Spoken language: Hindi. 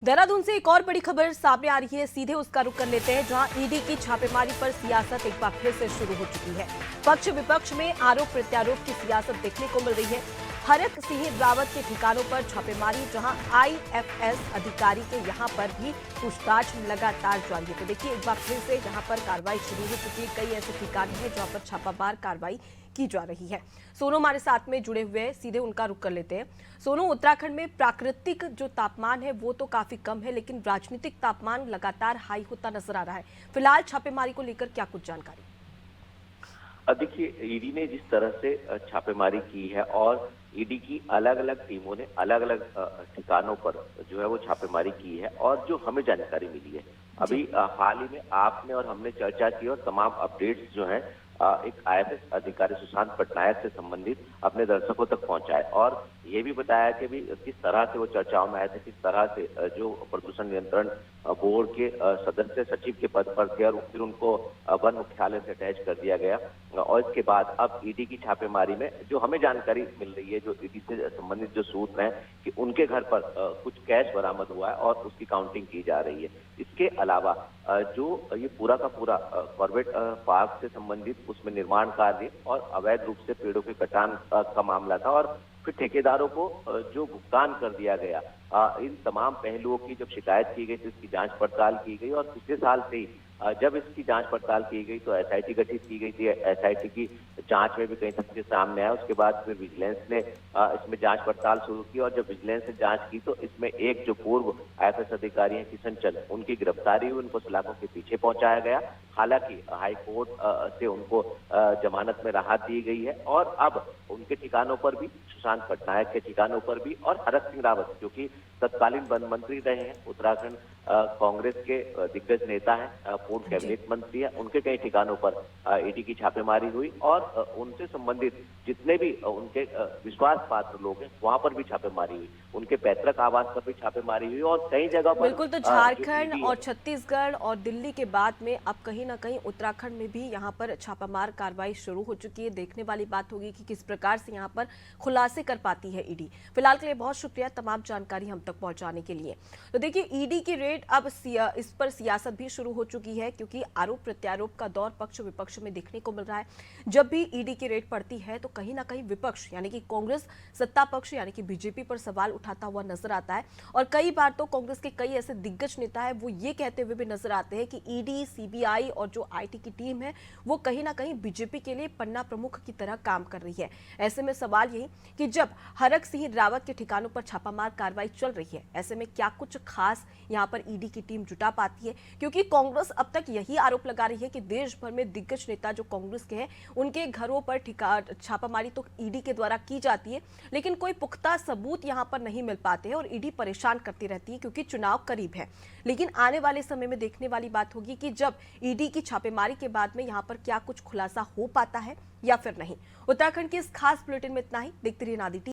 देहरादून से एक और बड़ी खबर सामने आ रही है। सीधे उसका रुख कर लेते हैं, जहां ईडी की छापेमारी पर सियासत एक बार फिर से शुरू हो चुकी है। पक्ष विपक्ष में आरोप प्रत्यारोप की सियासत देखने को मिल रही है। हरक सिंह रावत के ठिकानों पर छापेमारी, जहां आईएफएस अधिकारी के यहां पर भी पूछताछ लगातार जारी है। तो देखिए, एक बार फिर से यहां पर कार्रवाई शुरू हो चुकी है। कई ऐसे ठिकाने हैं जहां पर छापामार कार्रवाई की जा रही है। सोनू हमारे साथ में जुड़े हुए हैं, सीधे उनका रुख कर लेते हैं। सोनू, उत्तराखंड में प्राकृतिक जो तापमान है वो तो काफी कम है, लेकिन राजनीतिक तापमान लगातार हाई होता नजर आ रहा है। फिलहाल छापेमारी को लेकर क्या कुछ जानकारी? देखिए, ईडी ने जिस तरह से छापेमारी की है और ईडी की अलग अलग टीमों ने अलग अलग ठिकानों पर जो है वो छापेमारी की है, और जो हमें जानकारी मिली है अभी हाल ही में आपने और हमने चर्चा की, और तमाम अपडेट्स जो हैं एक आईएफएस अधिकारी सुशांत पटनायक से संबंधित अपने दर्शकों तक पहुंचाए, और ये भी बताया कि भी किस तरह से वो चर्चाओं में आए थे, किस तरह से जो प्रदूषण नियंत्रण बोर्ड के सदस्य सचिव के पद पर थे और फिर उनको वन मुख्यालय से अटैच कर दिया गया। और इसके बाद अब ईडी की छापेमारी में जो हमें जानकारी मिल रही है, जो ईडी से संबंधित जो सूत्र हैं, कि उनके घर पर कुछ कैश बरामद हुआ है और उसकी काउंटिंग की जा रही है। इसके अलावा जो ये पूरा का पूरा कॉर्बेट पार्क से संबंधित उसमें निर्माण कार्य और अवैध रूप से पेड़ों के कटान का मामला था, और फिर ठेकेदारों को जो भुगतान कर दिया गया, इन तमाम पहलुओं की जब शिकायत की गई तो इसकी जांच पड़ताल की गई, और पिछले साल से ही जब इसकी जांच पड़ताल की गई तो एसआईटी गठित की गई थी। एसआईटी की जांच में भी कई तथ्य सामने आया। उसके बाद फिर विजिलेंस ने इसमें जांच पड़ताल शुरू की, और जब विजिलेंस ने जांच की तो इसमें एक जो पूर्व आईएफएस अधिकारी हैं किशन चंद, उनकी गिरफ्तारी हुई, उनको सलाखों के पीछे पहुंचाया गया। हालांकि हाई कोर्ट से उनको जमानत में राहत दी गई है, और अब उनके ठिकानों पर भी, सुशांत पटनायक के ठिकानों पर भी, और हरक सिंह रावत जो कि तत्कालीन वन मंत्री रहे हैं, उत्तराखंड कांग्रेस के दिग्गज नेता हैं, पूर्व कैबिनेट मंत्री हैं, उनके कई ठिकानों पर ईडी की छापेमारी हुई, और उनसे संबंधित जितने भी उनके विश्वास पात्र लोग हैं वहां पर भी छापेमारी हुई। उनके पैतृक आवास पर भी छापेमारी हुई, और कई जगह पर बिल्कुल। तो झारखंड और छत्तीसगढ़ और दिल्ली के बाद में अब कहीं ना कहीं उत्तराखंड में भी यहाँ पर छापामार कार्रवाई शुरू हो चुकी है। देखने वाली बात होगी कि किस प्रकार से यहाँ पर खुलासे कर पाती है ईडी। फिलहाल के लिए बहुत शुक्रिया तमाम जानकारी हम तक पहुंचाने के लिए। तो देखिए, ईडी की रेड अब इस पर सियासत भी शुरू हो चुकी है, क्योंकि आरोप प्रत्यारोप का दौर पक्ष विपक्ष में देखने को मिल रहा है। जब भी ईडी की रेड पड़ती है तो कहीं ना कहीं विपक्ष यानी कि कांग्रेस, सत्ता पक्ष यानी कि बीजेपी पर सवाल उठाता हुआ नजर आता है। और कई बार तो कांग्रेस के कई ऐसे दिग्गज नेता है वो ये कहते हुए भी नजर आते हैं कि ईडी, सीबीआई और जो आईटी की टीम है वो कहीं ना कहीं बीजेपी के लिए पन्ना प्रमुख की तरह काम कर रही है। ऐसे में सवाल यही कि जब हरक सिंह रावत के ठिकानों पर छापामार कार्रवाई चल रही है, ऐसे में क्या कुछ खास यहां पर ईडी की टीम जुटा पाती है? क्योंकि कांग्रेस अब तक यही आरोप लगा रही है कि देश भर में दिग्गज नेता जो कांग्रेस के हैं उनके घरों पर छापामारी तो ईडी के द्वारा की जाती है, लेकिन कोई पुख्ता सबूत यहां पर नहीं मिल पाते हैं, और ईडी परेशान करती रहती है क्योंकि चुनाव करीब है। लेकिन आने वाले समय में देखने वाली बात होगी कि जब ईडी की छापेमारी के बाद में यहां पर क्या कुछ खुलासा हो पाता है या फिर नहीं। उत्तराखंड के इस खास बुलेटिन में इतना ही। देखते रहिए नादी टीवी।